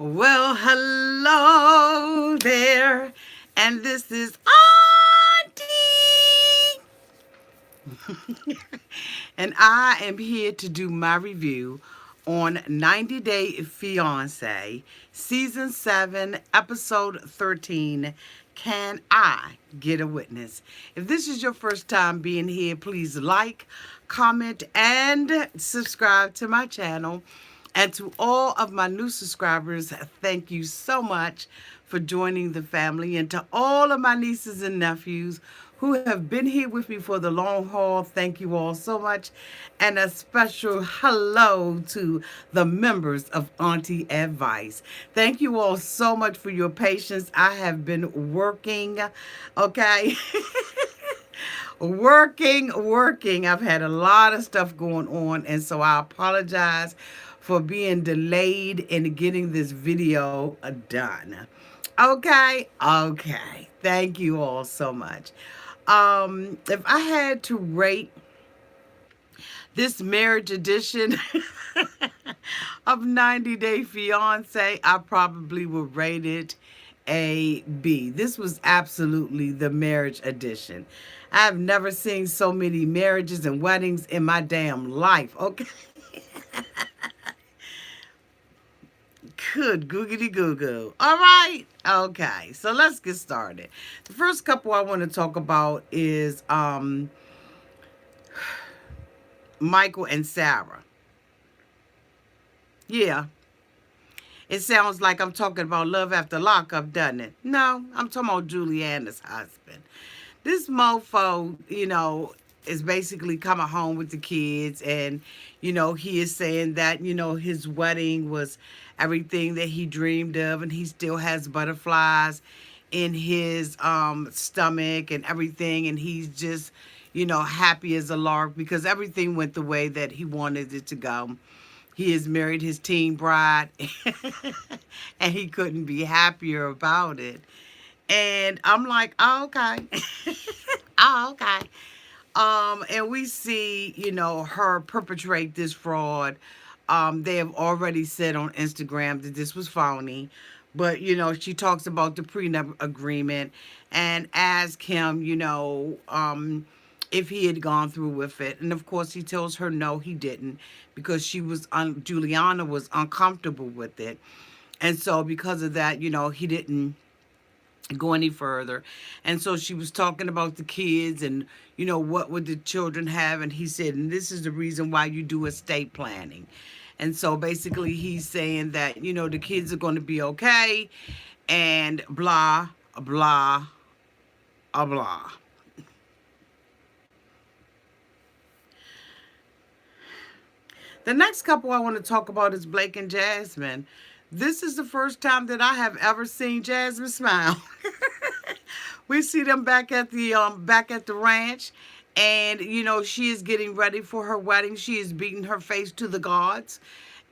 Well, hello there, and this is Auntie, and I am here to do my review on 90 Day Fiance, Season 7, Episode 13. Can I get a witness? If this is your first time being here, please like, comment, and subscribe to my channel. And to all of my new subscribers, thank you so much for joining the family. And to all of my nieces and nephews who have been here with me for the long haul, thank you all so much. And a special hello to the members of Auntie Advice. Thank you all so much for your patience. I have been working, okay? working. I've had a lot of stuff going on, and so I apologize for being delayed in getting this video done. Okay. Thank you all so much. If I had to rate this marriage edition of 90 Day Fiance, I probably would rate it a B. This was absolutely the marriage edition. I've never seen so many marriages and weddings in my damn life. Okay. Good googity goo goo. All right. Okay. So let's get started. The first couple I want to talk about is Michael and Sarah. Yeah. It sounds like I'm talking about Love After Lockup, doesn't it? No, I'm talking about Juliana's husband. This mofo, is basically coming home with the kids, and, he is saying that, his wedding was everything that he dreamed of, and he still has butterflies in his stomach and everything, and he's just, happy as a lark because everything went the way that he wanted it to go. He has married his teen bride, and he couldn't be happier about it. And I'm like, oh, okay. Oh, okay. And we see, her perpetrate this fraud. They have already said on Instagram that this was phony. But, she talks about the prenup agreement and ask him, if he had gone through with it. And of course, he tells her no, he didn't, because Juliana was uncomfortable with it. And so because of that, he didn't go any further. And so she was talking about the kids and, what would the children have. And he said, and this is the reason why you do estate planning. And so basically he's saying that, the kids are going to be okay and blah, blah, blah. The next couple I want to talk about is Blake and Jasmine. This is the first time that I have ever seen Jasmine smile. We see them back at the ranch, and she is getting ready for her wedding. She is beating her face to the gods,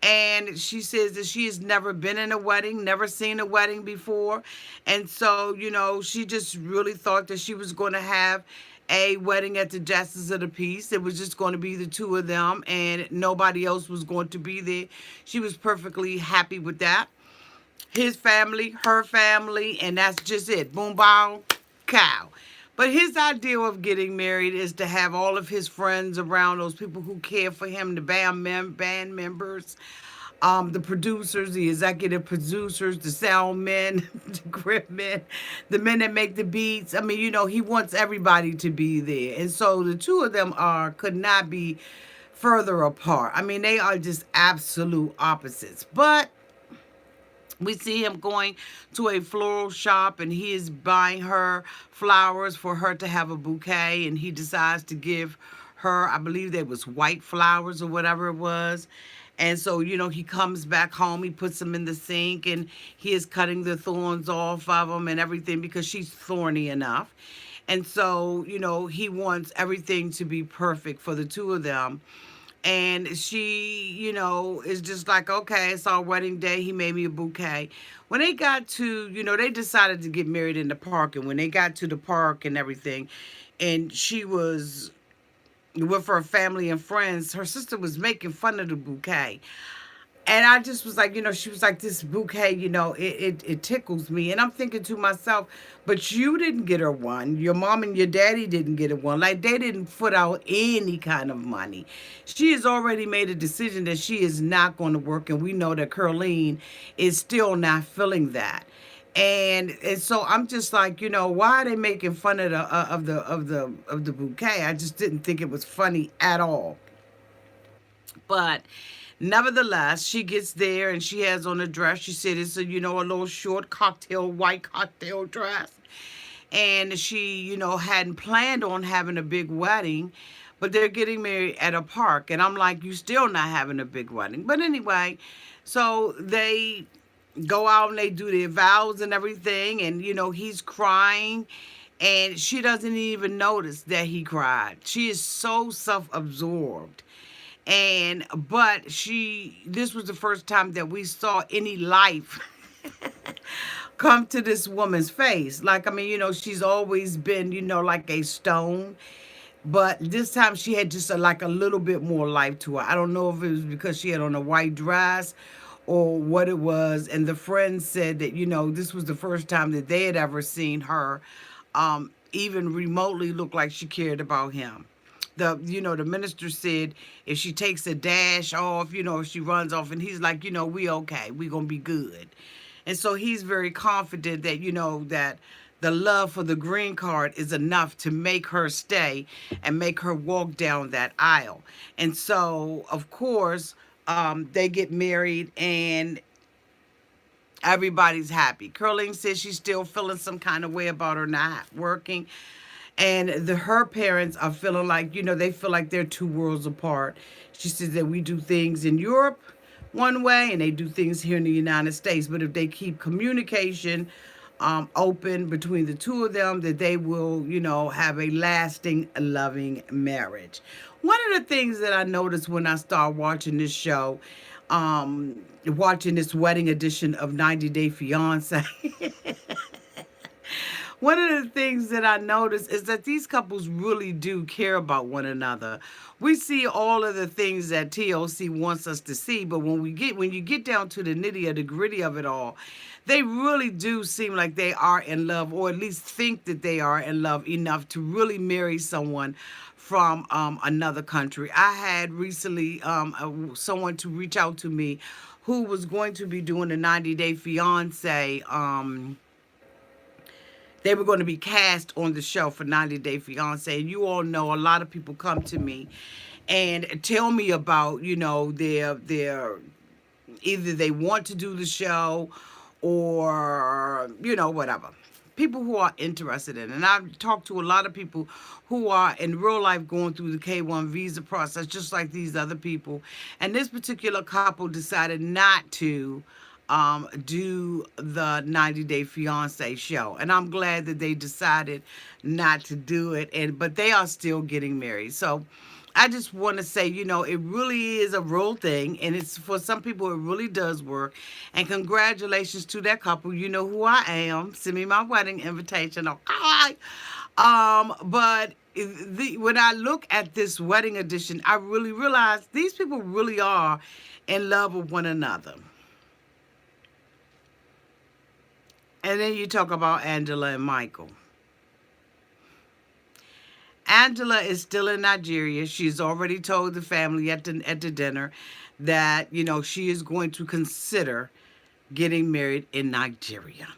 and she says that she has never been in a wedding, never seen a wedding before, and so she just really thought that she was going to have a wedding at the Justice of the Peace. It was just going to be the two of them, and nobody else was going to be there. She was perfectly happy with that. His family, her family, and that's just it. Boom, bow, cow. But his idea of getting married is to have all of his friends around, those people who care for him, the band members, the producers, the executive producers, the sound men, the grip men, the men that make the beats. I mean, he wants everybody to be there. And so the two of them could not be further apart. I mean, they are just absolute opposites. But we see him going to a floral shop, and he is buying her flowers for her to have a bouquet, and he decides to give her, I believe there was white flowers or whatever it was. And so, he comes back home, he puts them in the sink, and he is cutting the thorns off of them and everything because she's thorny enough. And so, he wants everything to be perfect for the two of them. And she, is just like, okay, it's our wedding day. He made me a bouquet. When they got to, they decided to get married in the park. And when they got to the park and everything, and she was with her family and friends, her sister was making fun of the bouquet. And I just was like, she was like, this bouquet, it tickles me. And I'm thinking to myself, but you didn't get her one. Your mom and your daddy didn't get her one. Like, they didn't put out any kind of money. She has already made a decision that she is not going to work. And we know that Curleen is still not feeling that. And so I'm just like, why are they making fun of the bouquet? I just didn't think it was funny at all. But nevertheless, she gets there and she has on a dress. She said it's a little short white cocktail dress. And she, hadn't planned on having a big wedding, but they're getting married at a park. And I'm like, you still not having a big wedding. But anyway, so they go out and they do their vows and everything. And, he's crying. And she doesn't even notice that he cried. She is so self-absorbed. And but this was the first time that we saw any life come to this woman's face. Like, I mean, she's always been, like a stone. But this time she had just like a little bit more life to her. I don't know if it was because she had on a white dress or what it was. And the friend said that, this was the first time that they had ever seen her even remotely look like she cared about him. The minister said if she takes a dash off, if she runs off, and he's like, we okay, we gonna be good. And so he's very confident that, that the love for the green card is enough to make her stay and make her walk down that aisle. And so, of course, they get married and everybody's happy. Curling says she's still feeling some kind of way about her not working. And her parents are feeling like, they feel like they're two worlds apart. She says that we do things in Europe one way and they do things here in the United States. But if they keep communication open between the two of them, that they will, have a lasting, loving marriage. One of the things that I noticed when I started watching this show, watching this wedding edition of 90 Day Fiance, one of the things that I noticed is that these couples really do care about one another. We see all of the things that TLC wants us to see, but when you get down to the nitty or the gritty of it all, they really do seem like they are in love, or at least think that they are in love enough to really marry someone from another country. I had recently someone to reach out to me who was going to be doing a 90 Day Fiance. They were going to be cast on the show for 90 Day Fiance. And you all know a lot of people come to me and tell me about, their either they want to do the show or, whatever. People who are interested in it. And I've talked to a lot of people who are in real life going through the K1 visa process, just like these other people. And this particular couple decided not to do the 90 Day Fiance show. And I'm glad that they decided not to do it. But they are still getting married. So I just want to say, it really is a real thing. And it's for some people, it really does work. And congratulations to that couple. You know who I am. Send me my wedding invitation. Okay. But when I look at this wedding edition, I really realize these people really are in love with one another. And then you talk about Angela and Michael. Angela is still in Nigeria. She's already told the family at the dinner that, she is going to consider getting married in Nigeria.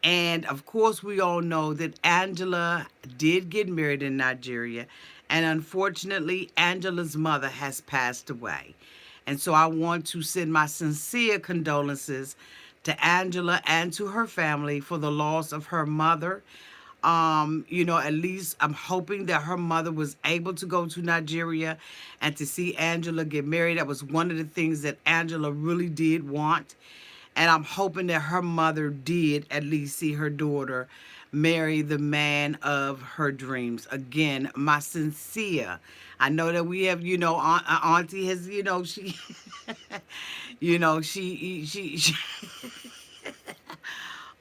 And of course, we all know that Angela did get married in Nigeria. And unfortunately, Angela's mother has passed away. And so I want to send my sincere condolences to Angela and to her family for the loss of her mother. At least I'm hoping that her mother was able to go to Nigeria and to see Angela get married. That was one of the things that Angela really did want. And I'm hoping that her mother did at least see her daughter marry the man of her dreams. Again, my sincere. I know that we have, Auntie has, she, she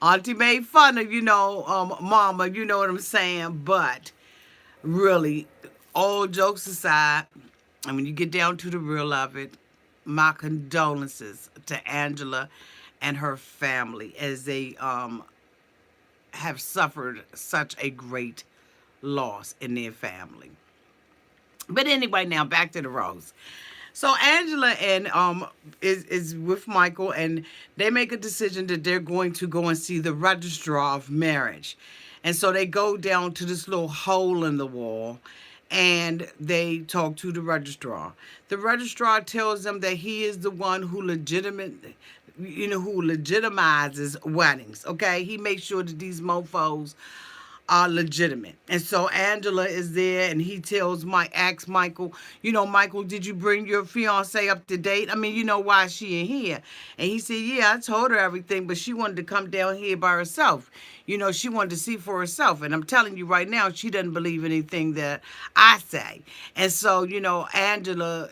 Auntie made fun of, Mama, you know what I'm saying? But really, all jokes aside, and when you get down to the real of it, my condolences to Angela and her family as they have suffered such a great loss in their family. But anyway, now back to the rose. So Angela and is with Michael, and they make a decision that they're going to go and see the registrar of marriage. And so they go down to this little hole in the wall and they talk to the registrar. The registrar tells them that he is the one who who legitimizes weddings. Okay, he makes sure that these mofos are legitimate. And so Angela is there and he asks Michael, Michael, did you bring your fiance up to date? I mean, why is she in here? And he said, yeah, I told her everything, but she wanted to come down here by herself. She wanted to see for herself. And I'm telling you right now, she doesn't believe anything that I say. And so, Angela,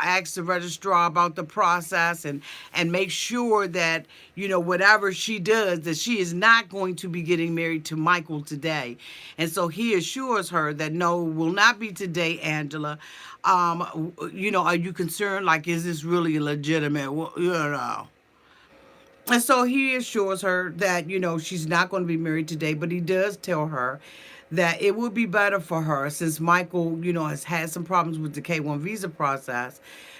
asks the registrar about the process and make sure that, whatever she does, that she is not going to be getting married to Michael today. And so he assures her that no, will not be today, Angela. Are you concerned? Like, is this really legitimate? Well. And so he assures her that, she's not going to be married today, but he does tell her that it would be better for her since Michael, has had some problems with the K-1 visa process.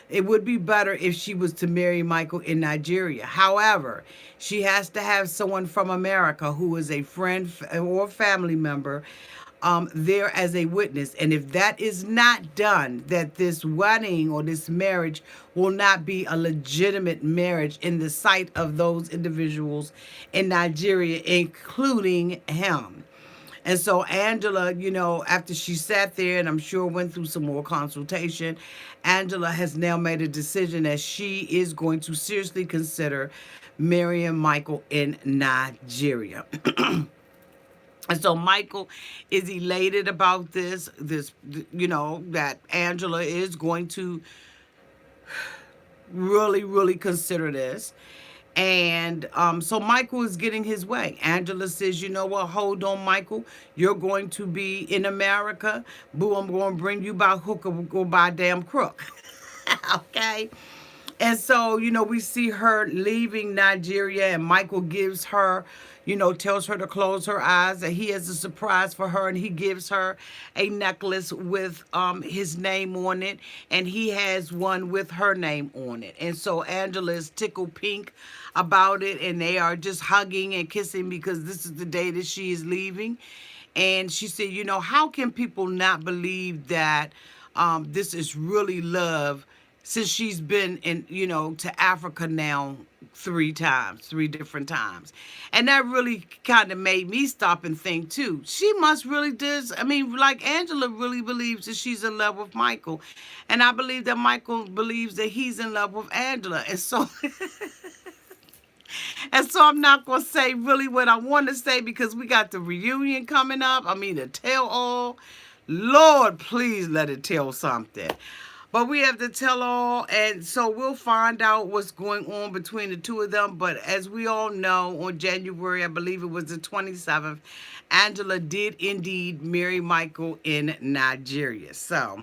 It would be better if she was to marry Michael in Nigeria. However, she has to have someone from America who is a friend or family member there as a witness. And if that is not done, that this wedding or this marriage will not be a legitimate marriage in the sight of those individuals in Nigeria, including him. And so Angela, after she sat there and I'm sure went through some more consultation, Angela has now made a decision that she is going to seriously consider marrying Michael in Nigeria. And so Michael is elated about this, that Angela is going to really, really consider this. And so Michael is getting his way. Angela says, you know what, hold on, Michael. You're going to be in America. Boo, I'm going to bring you by hook or by damn crook. Okay? And so, we see her leaving Nigeria and Michael gives her, tells her to close her eyes, that he has a surprise for her and he gives her a necklace with his name on it and he has one with her name on it. And so Angela is tickled pink about it and they are just hugging and kissing because this is the day that she is leaving. And she said, how can people not believe that this is really love since she's been in, to Africa now 3 different times. And that really kind of made me stop and think too. She must really like Angela really believes that she's in love with Michael. And I believe that Michael believes that he's in love with Angela. And so and so I'm not going to say really what I want to say because we got the reunion coming up. I mean, the tell all. Lord, please let it tell something. But we have to tell all, and so we'll find out what's going on between the two of them. But as we all know, on January, I believe it was the 27th, Angela did indeed marry Michael in Nigeria. So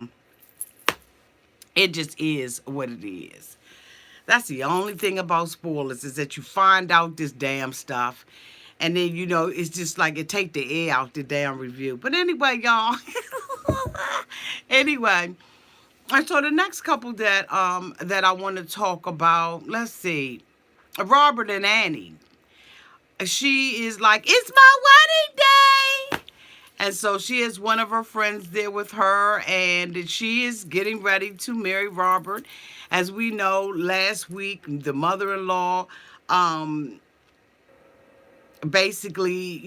it just is what it is. That's the only thing about spoilers is that you find out this damn stuff. And then, it's just like it take the air out the damn review. But anyway, y'all. Anyway. And so the next couple that I want to talk about, let's see, Robert and Annie. She is like, it's my wedding day. And so she has one of her friends there with her, and she is getting ready to marry Robert. As we know, last week, the mother-in-law basically,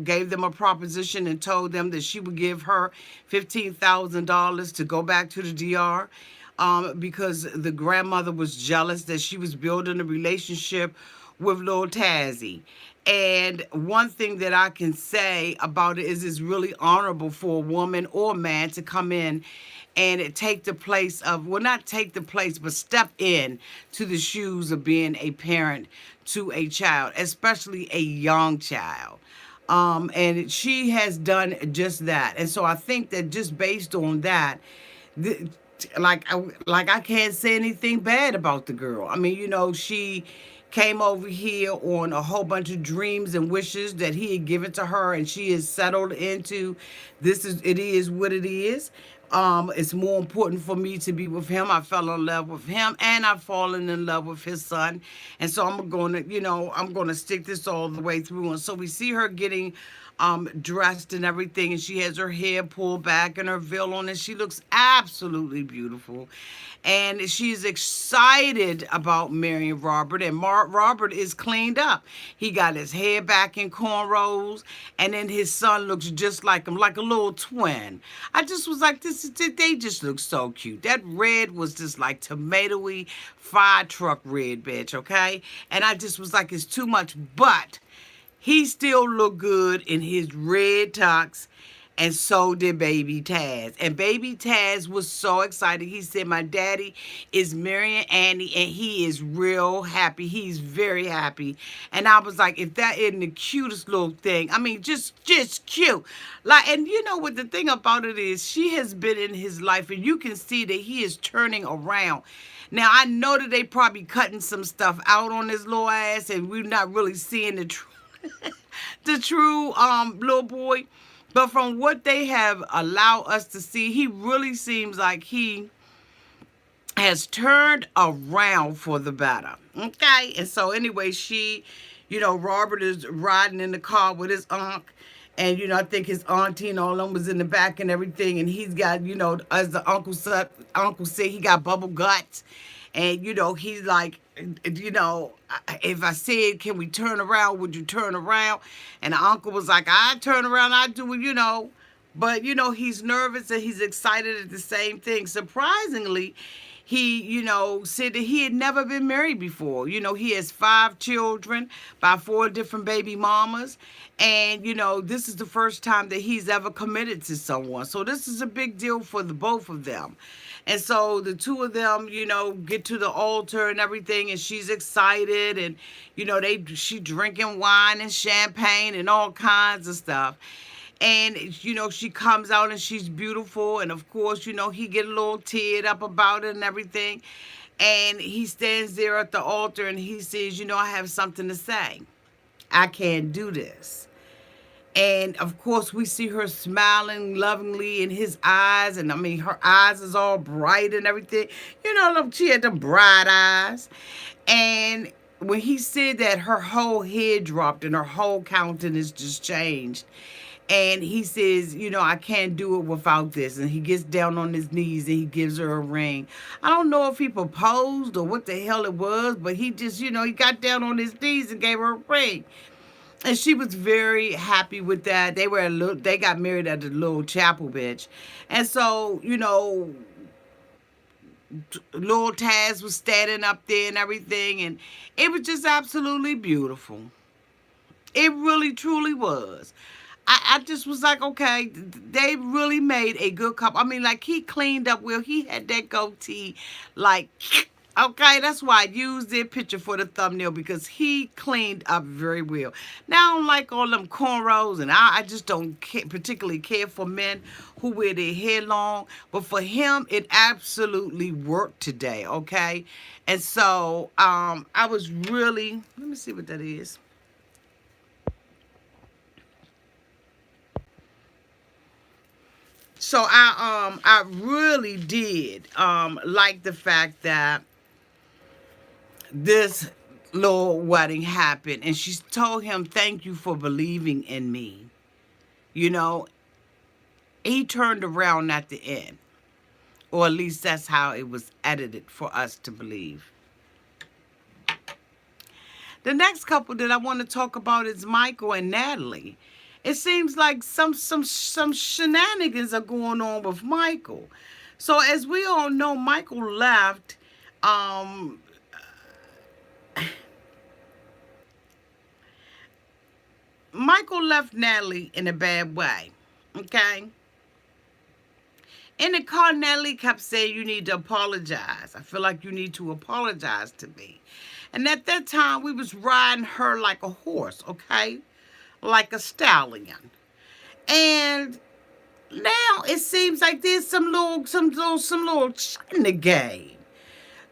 gave them a proposition and told them that she would give her $15,000 to go back to the DR because the grandmother was jealous that she was building a relationship with little Tazzy. And one thing that I can say about it is it's really honorable for a woman or a man to come in and take the place of, well, not take the place, but step in to the shoes of being a parent to a child, especially a young child. And she has done just that. And so I think that just based on that, like I can't say anything bad about the girl. I mean, she came over here on a whole bunch of dreams and wishes that he had given to her, and she is settled into it is what it is. It's more important for me to be with him. I fell in love with him, and I've fallen in love with his son, and so I'm gonna stick this all the way through. And so we see her getting dressed and everything, and she has her hair pulled back and her veil on, and she looks absolutely beautiful. And she's excited about marrying Robert, and Robert is cleaned up. He got his hair back in cornrows, and then his son looks just like him, like a little twin. I just was like, they just look so cute. That red was just like tomatoey fire truck red, bitch, okay? And I just was like, it's too much, but he still looked good in his red tux, and so did baby Taz. And baby Taz was so excited. He said, my daddy is marrying Annie, and he is real happy. He's very happy. And I was like, if that isn't the cutest little thing, I mean, just cute. Like, and you know what the thing about it is, she has been in his life, and you can see that he is turning around. Now, I know that they probably cutting some stuff out on his little ass, and we're not really seeing the truth. The true little boy, but from what they have allowed us to see, he really seems like he has turned around for the better. Okay, and so anyway, Robert is riding in the car with his aunt, and I think his auntie and all of them was in the back and everything, and he's got, as the uncle said, he got bubble guts. And, he's like, if I said, can we turn around, would you turn around? And the uncle was like, I turn around, I do it, But, he's nervous and he's excited at the same thing. Surprisingly, he, said that he had never been married before. He has 5 children by 4 different baby mamas. And, this is the first time that he's ever committed to someone. So this is a big deal for the both of them. And so the two of them, get to the altar and everything, and she's excited, and, she drinking wine and champagne and all kinds of stuff. And, she comes out and she's beautiful. And, of course, he get a little teared up about it and everything. And he stands there at the altar and he says, I have something to say. I can't do this. And, of course, we see her smiling lovingly in his eyes. And, I mean, her eyes is all bright and everything. She had the bright eyes. And when he said that, her whole head dropped and her whole countenance just changed. And he says, I can't do it without this. And he gets down on his knees and he gives her a ring. I don't know if he proposed or what the hell it was, but he just, he got down on his knees and gave her a ring. And she was very happy with that. They got married at the little chapel, bitch. And so, little Taz was standing up there and everything. And it was just absolutely beautiful. It really, truly was. I just was like, okay, they really made a good couple. I mean, like, he cleaned up well. He had that goatee, like, okay, that's why I used their picture for the thumbnail, because he cleaned up very well. Now, I don't like all them cornrows, and I just don't particularly care for men who wear their hair long. But for him, it absolutely worked today, okay? And so I was really, let me see what that is. So I really did like the fact that this little wedding happened, and she told him, thank you for believing in me. He turned around at the end, or at least that's how it was edited for us to believe. The next couple that I want to talk about is Michael and Natalie. It seems like some shenanigans are going on with Michael. So as we all know, Michael left Natalie in a bad way. Okay? In the car, Natalie kept saying, you need to apologize. I feel like you need to apologize to me. And at that time, we was riding her like a horse, okay? Like a stallion. And now it seems like there's some little shit in the game.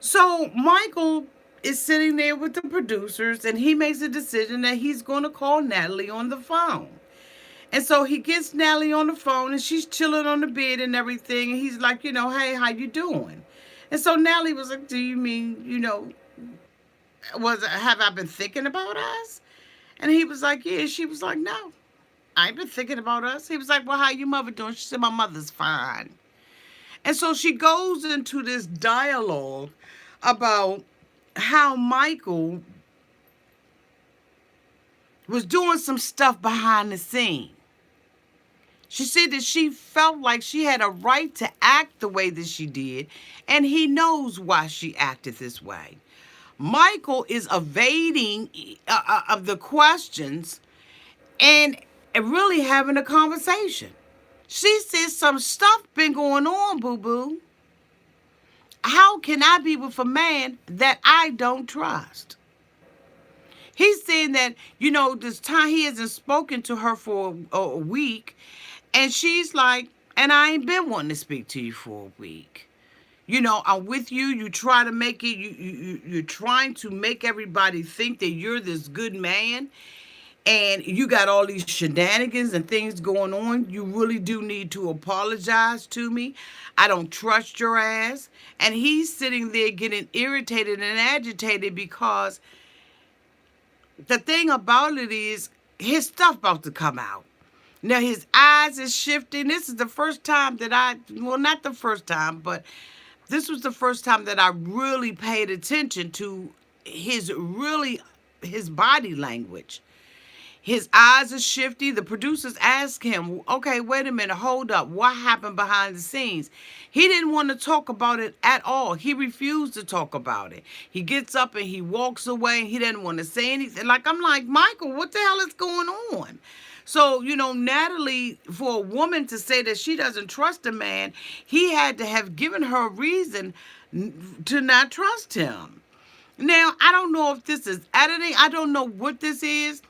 So Michael is sitting there with the producers, and he makes a decision that he's going to call Natalie on the phone. And so he gets Natalie on the phone, and she's chilling on the bed and everything. And he's like, hey, how you doing? And so Natalie was like, do you mean, have I been thinking about us? And he was like, yeah. She was like, no, I ain't been thinking about us. He was like, well, how your mother doing? She said, my mother's fine. And so she goes into this dialogue about how Michael was doing some stuff behind the scene. She said that she felt like she had a right to act the way that she did, and he knows why she acted this way. Michael is evading of the questions and really having a conversation. She says some stuff been going on, boo-boo. How can I be with a man that I don't trust? He's saying that, this time he hasn't spoken to her for a week. And she's like, and I ain't been wanting to speak to you for a week. I'm with you. You try to make it, you're trying to make everybody think that you're this good man. And you got all these shenanigans and things going on. You really do need to apologize to me. I don't trust your ass. And he's sitting there getting irritated and agitated because the thing about it is his stuff about to come out. Now his eyes is shifting. This is the first time that not the first time, but this was the first time that I really paid attention to his body language. His eyes are shifty. The producers asked him, okay, wait a minute, hold up. What happened behind the scenes? He didn't want to talk about it at all. He refused to talk about it. He gets up and he walks away. He didn't want to say anything. I'm like, Michael, what the hell is going on? So, Natalie, for a woman to say that she doesn't trust a man, he had to have given her a reason to not trust him. Now, I don't know if this is editing. I don't know what this is.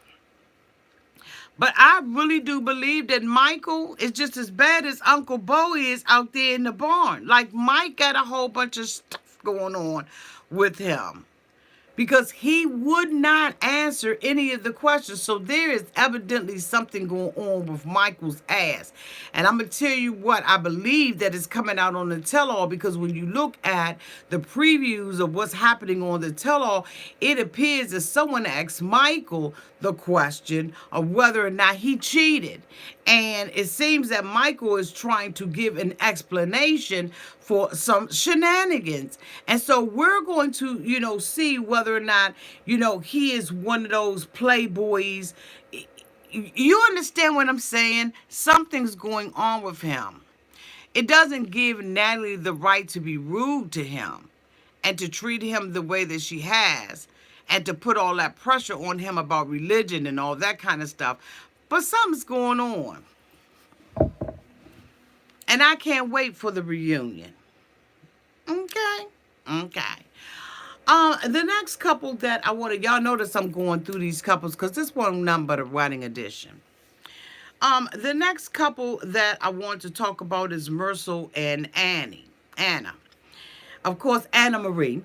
But I really do believe that Michael is just as bad as Uncle Bo is out there in the barn. Like, Mike got a whole bunch of stuff going on with him, because he would not answer any of the questions. So there is evidently something going on with Michael's ass. And I'm going to tell you what, I believe that is coming out on the tell-all, because when you look at the previews of what's happening on the tell-all, it appears that someone asked Michael the question of whether or not he cheated. And it seems that Michael is trying to give an explanation for some shenanigans. And so we're going to, see whether or not, he is one of those playboys. You understand what I'm saying? Something's going on with him. It doesn't give Natalie the right to be rude to him and to treat him the way that she has, and to put all that pressure on him about religion and all that kind of stuff. But something's going on. And I can't wait for the reunion. Okay. The next couple that I wanted, y'all notice I'm going through these couples because this one nothing but a wedding edition. The next couple that I want to talk about is Mursel and Anna. Of course, Anna Marie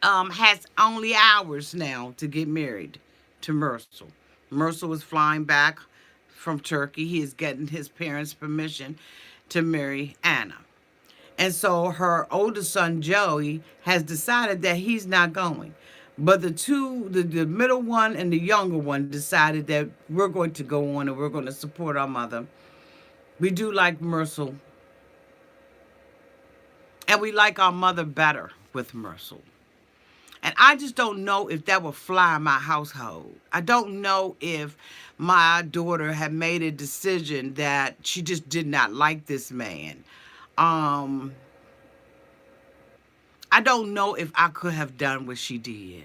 has only hours now to get married to Mursel. Mursel is flying back from Turkey. He is getting his parents' permission to marry Anna. And so her oldest son, Joey, has decided that he's not going. But the middle one and the younger one decided that we're going to go on and we're going to support our mother. We do like Mursel. And we like our mother better with Mursel. And I just don't know if that will fly in my household. I don't know if my daughter had made a decision that she just did not like this man. I don't know if I could have done what she did.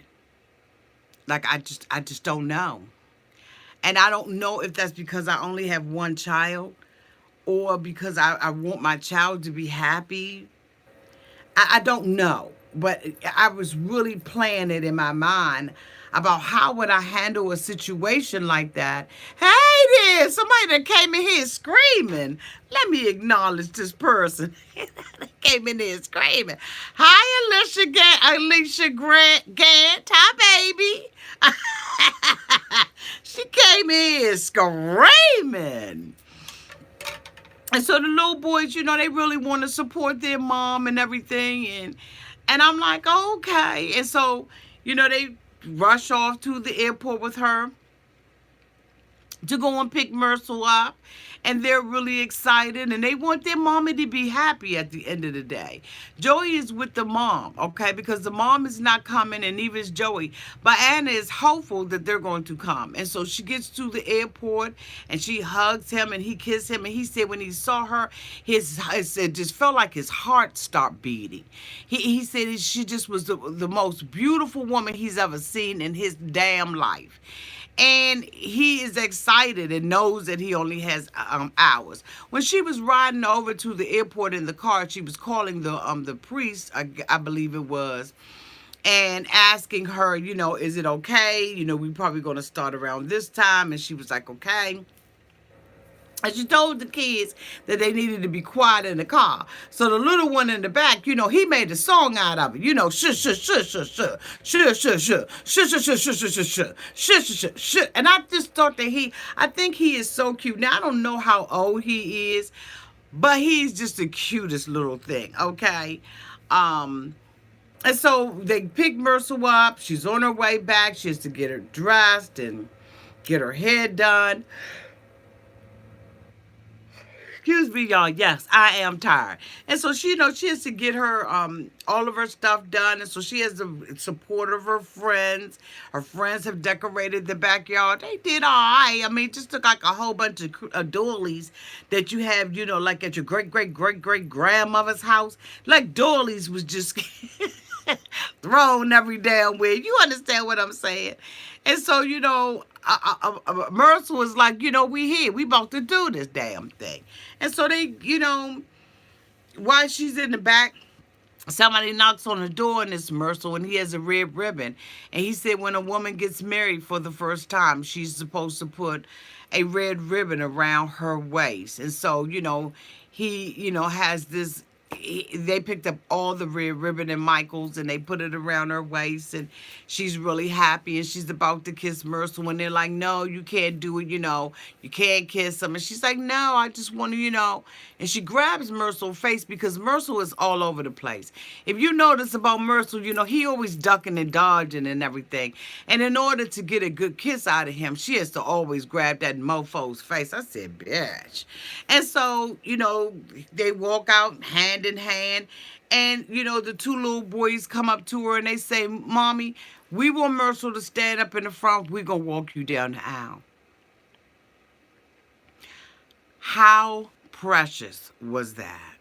I just don't know. And I don't know if that's because I only have one child, or because I want my child to be happy. I don't know. But I was really playing it in my mind about how would I handle a situation like that. Hey, right here. Somebody that came in here screaming. Let me acknowledge this person. That came in here screaming. Hi, Alicia Gant. Hi, baby. She came in here screaming. And so the little boys, they really want to support their mom and everything. And I'm like, okay. And so, they rush off to the airport with her to go and pick Mursel up. And they're really excited, and they want their mommy to be happy at the end of the day. Joey is with the mom, okay, because the mom is not coming, and neither is Joey. But Anna is hopeful that they're going to come. And so she gets to the airport, and she hugs him, and he kissed him. And he said when he saw her, it just felt like his heart stopped beating. He said she just was the most beautiful woman he's ever seen in his damn life. And he is excited and knows that he only has hours. When she was riding over to the airport in the car, she was calling the priest, I believe it was, and asking her, is it okay? We probably going to start around this time. And she was like, okay. And she told the kids that they needed to be quiet in the car. So the little one in the back, he made a song out of it. Shush, shush, shush, shush, shush, shush, shush, shush, shush, shush, shush, shush, shush, shush, shush, shush, shush. And I just thought that I think he is so cute. Now, I don't know how old he is, but he's just the cutest little thing, okay? And so they pick Mursel up. She's on her way back. She has to get her dressed and get her hair done. Excuse me, y'all. Yes, I am tired. And so she has to get her all of her stuff done. And so she has the support of her friends. Her friends have decorated the backyard. They did all right. I mean, it just took like a whole bunch of doilies that you have, like at your great-great-great-great-grandmother's house. Like doilies was just thrown every damn way. You understand what I'm saying? And so, Mursel was like, we here. We about to do this damn thing. And so they, while she's in the back, somebody knocks on the door, and it's Mursel, and he has a red ribbon. And he said when a woman gets married for the first time, she's supposed to put a red ribbon around her waist. And so, he, has this. They picked up all the red ribbon and Michael's, and they put it around her waist, and she's really happy, and she's about to kiss Mursel when they're like, no, you can't do it, you can't kiss him. And she's like, no, I just want to, and she grabs Mursel's face because Mursel is all over the place. If you notice about Mursel, he always ducking and dodging and everything. And in order to get a good kiss out of him, she has to always grab that mofo's face. I said, bitch. And so, they walk out hand in hand, and the two little boys come up to her and they say, Mommy, we want Mursel to stand up in the front. We're gonna walk you down the aisle. How precious was that?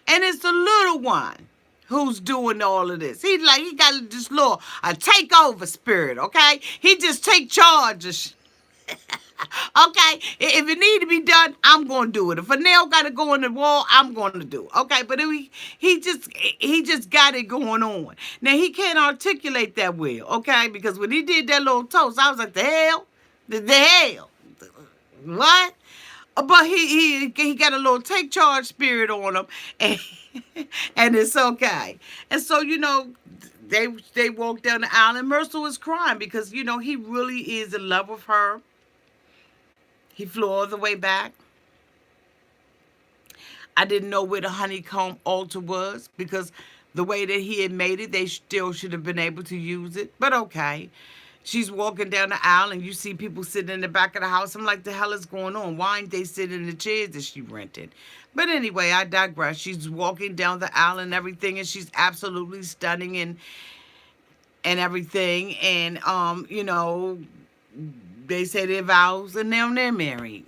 And it's the little one who's doing all of this. He got this little a takeover spirit, okay? He just take charge of okay, if it need to be done, I'm going to do it. If a nail got to go in the wall, I'm going to do it. Okay, but he just got it going on. Now, he can't articulate that well, okay? Because when he did that little toast, I was like, the hell? The hell? What? But he got a little take charge spirit on him, and it's okay. And so, they walked down the aisle, and Mursel was crying because, he really is in love with her. He flew all the way back. I didn't know where the honeycomb altar was because the way that he had made it, they still should have been able to use it. But okay. She's walking down the aisle, and you see people sitting in the back of the house. I'm like, the hell is going on? Why ain't they sitting in the chairs that she rented? But anyway, I digress. She's walking down the aisle and everything, and she's absolutely stunning and everything. And, they say their vows, and now they're married.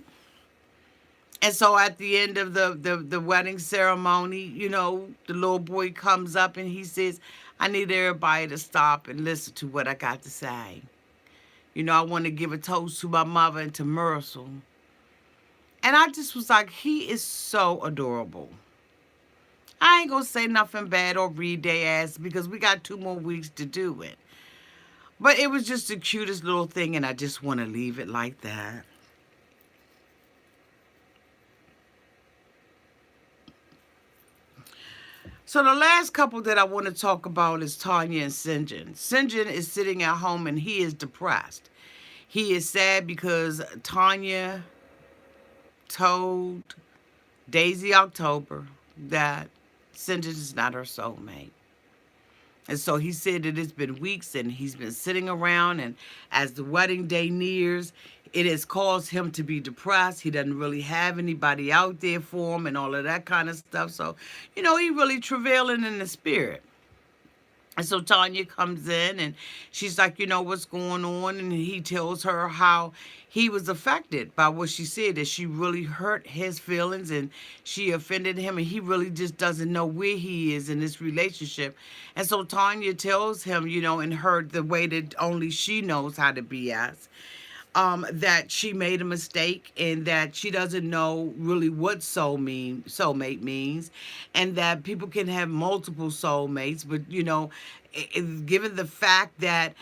And so at the end of the wedding ceremony, the little boy comes up and he says, I need everybody to stop and listen to what I got to say. I want to give a toast to my mother and to Mursel. And I just was like, he is so adorable. I ain't going to say nothing bad or read their ass because we got 2 more weeks to do it. But it was just the cutest little thing, and I just want to leave it like that. So the last couple that I want to talk about is Tania and Syngin. Syngin is sitting at home and he is depressed. He is sad because Tanya told Daisy October that Syngin is not her soulmate. And so he said that it's been weeks and he's been sitting around, and as the wedding day nears, it has caused him to be depressed. He doesn't really have anybody out there for him and all of that kind of stuff. So, he really travailing in the spirit. And so Tanya comes in and she's like, what's going on? And he tells her how he was affected by what she said, that she really hurt his feelings and she offended him. And he really just doesn't know where he is in this relationship. And so Tanya tells him, in her, the way that only she knows how to BS, that she made a mistake and that she doesn't know really what soulmate means, and that people can have multiple soulmates, but given the fact that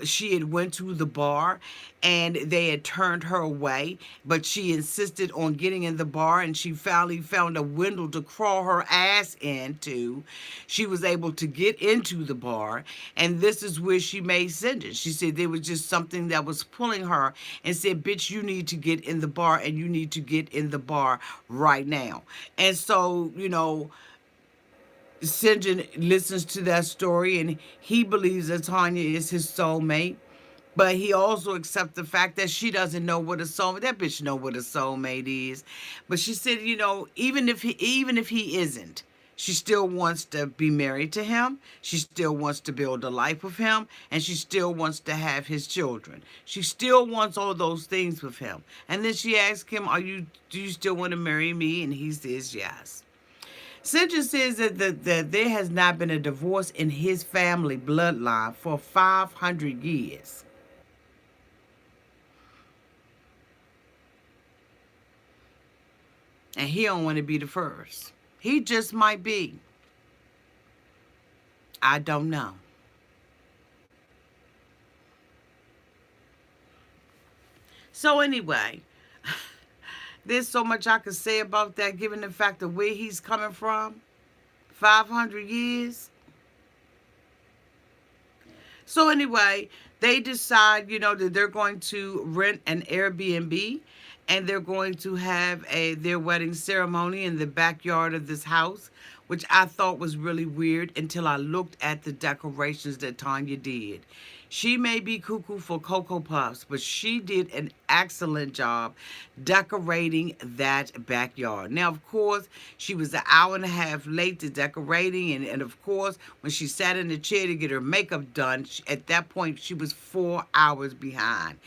she had went to the bar and they had turned her away, but she insisted on getting in the bar and she finally found a window to crawl her ass into. She was able to get into the bar, and this is where she made sentence. She said there was just something that was pulling her and said, bitch, you need to get in the bar, and you need to get in the bar right now. And so, Syngin listens to that story and he believes that Tanya is his soulmate. But he also accepts the fact that she doesn't know what a soulmate. That bitch know what a soulmate is. But she said, even if he isn't, she still wants to be married to him. She still wants to build a life with him, and she still wants to have his children. She still wants all those things with him. And then she asks him, do you still want to marry me? And he says yes. Syngin says that there has not been a divorce in his family bloodline for 500 years. And he don't want to be the first. He just might be. I don't know. So anyway, there's so much I could say about that, given the fact of where he's coming from. 500 years. So anyway, they decide, that they're going to rent an Airbnb, and they're going to have their wedding ceremony in the backyard of this house, which I thought was really weird until I looked at the decorations that Tanya did. She may be cuckoo for Cocoa Puffs, but she did an excellent job decorating that backyard. Now, of course, she was an hour and a half late to decorating, and of course, when she sat in the chair to get her makeup done, at that point, she was 4 hours behind.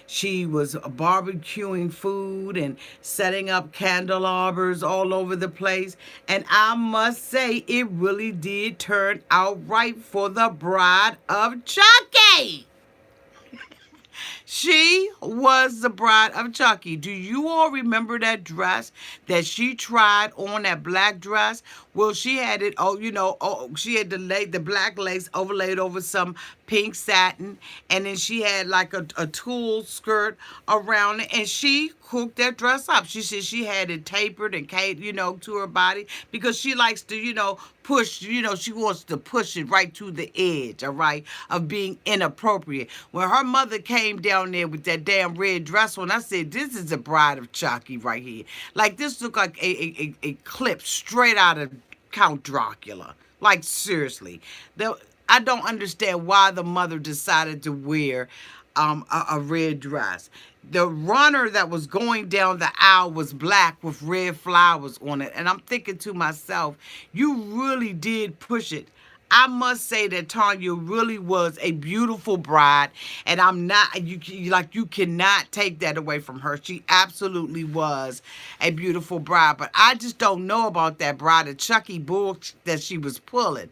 She was barbecuing food and setting up candelabras all over the place, and I must say, it really did turn out right for the bride of Chucky. She was the bride of Chucky. Do you all remember that dress that she tried on, that black dress? Well, she had it, she had the black lace overlaid over some pink satin, and then she had like a tulle skirt around it, and she cooked that dress up. She said she had it tapered and, to her body, because she likes to, push, she wants to push it right to the edge, all right, of being inappropriate. When her mother came down there with that damn red dress on, I said, this is the bride of Chucky right here. Like, this looked like a clip straight out of Count Dracula. Like, seriously. I don't understand why the mother decided to wear a red dress. The runner that was going down the aisle was black with red flowers on it. And I'm thinking to myself, you really did push it. I must say that Tanya really was a beautiful bride, and you cannot take that away from her. She absolutely was a beautiful bride, but I just don't know about that bride of Chucky bull that she was pulling.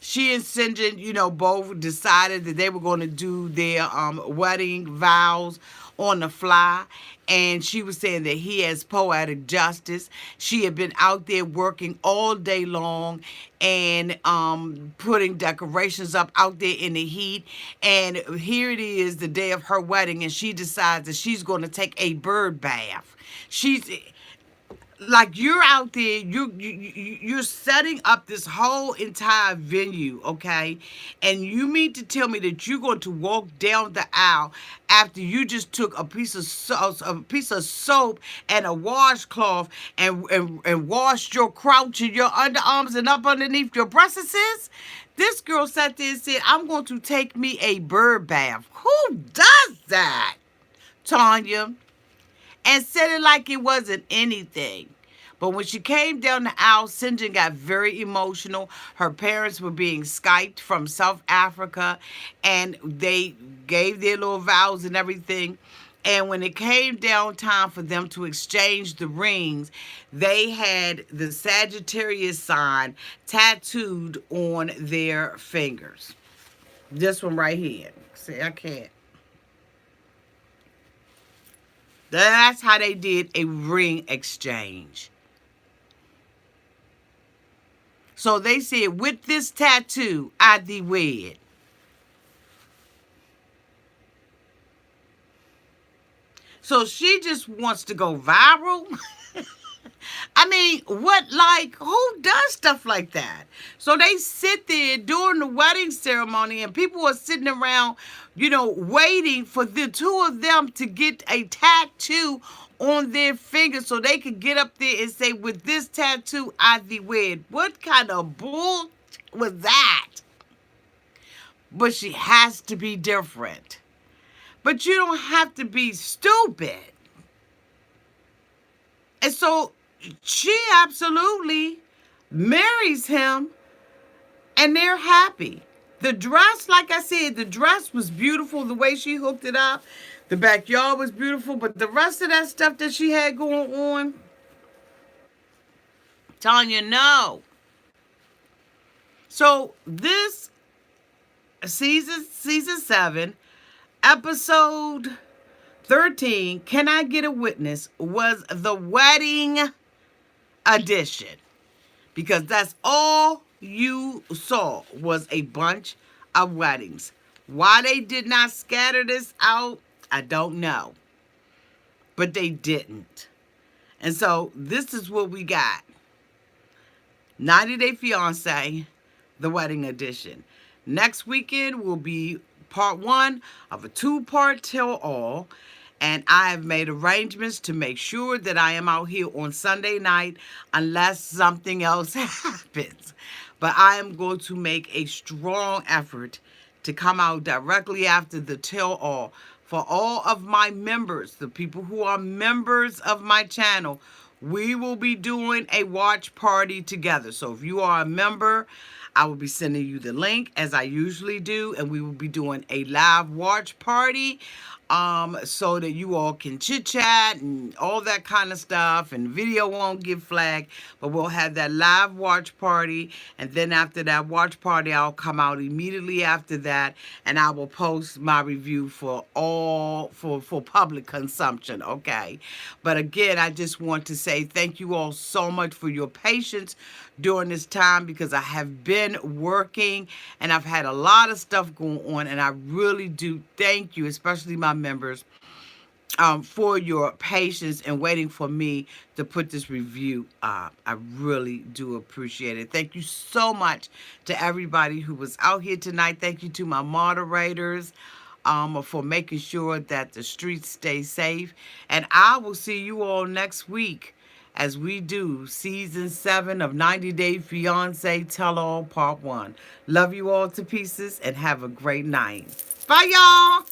She and Syngin, both decided that they were going to do their wedding vows on the fly. And she was saying that he has poetic justice. She had been out there working all day long and putting decorations up out there in the heat. And here it is, the day of her wedding, and she decides that she's going to take a bird bath. like you're out there, you're setting up this whole entire venue, okay? And you mean to tell me that you're going to walk down the aisle after you just took a piece of soap and a washcloth and washed your crouch and your underarms and up underneath your breasts? This girl sat there and said, "I'm going to take me a bird bath." Who does that, Tanya? And said it like it wasn't anything. But when she came down the aisle, Syngin got very emotional. Her parents were being Skyped from South Africa, and they gave their little vows and everything. And when it came down time for them to exchange the rings, they had the Sagittarius sign tattooed on their fingers. This one right here. See, I can't. That's how they did a ring exchange. So they said, with this tattoo, I thee wed. So she just wants to go viral. I mean, who does stuff like that? So they sit there during the wedding ceremony and people are sitting around, waiting for the two of them to get a tattoo on their finger so they could get up there and say, with this tattoo, I thee wed. What kind of bull was that? But she has to be different. But you don't have to be stupid. And so she absolutely marries him and they're happy. The dress, like I said, the dress was beautiful, the way she hooked it up. The backyard was beautiful, but the rest of that stuff that she had going on, Tanya, no. So this season 7, episode 13, Can I Get a Witness, was the wedding edition. Because that's all you saw was a bunch of weddings. Why they did not scatter this out, I don't know. But they didn't. And so this is what we got. 90 Day Fiancé, the wedding edition. Next weekend will be part 1 of a 2-part tell-all. And I have made arrangements to make sure that I am out here on Sunday night unless something else happens. But I am going to make a strong effort to come out directly after the tell-all. For all of my members, the people who are members of my channel, we will be doing a watch party together. So if you are a member, I will be sending you the link as I usually do, and we will be doing a live watch party so that you all can chit chat and all that kind of stuff, and video won't get flagged, but we'll have that live watch party. And then after that watch party, I'll come out immediately after that and I will post my review for public consumption. Okay, but again, I just want to say thank you all so much for your patience during this time, because I have been working and I've had a lot of stuff going on, and I really do thank you, especially my members, for your patience and waiting for me to put this review up. I really do appreciate it. Thank you so much to everybody who was out here tonight. Thank you to my moderators for making sure that the streets stay safe. And I will see you all next week as we do season 7 of 90 Day Fiancé Tell All Part 1. Love you all to pieces and have a great night. Bye, y'all.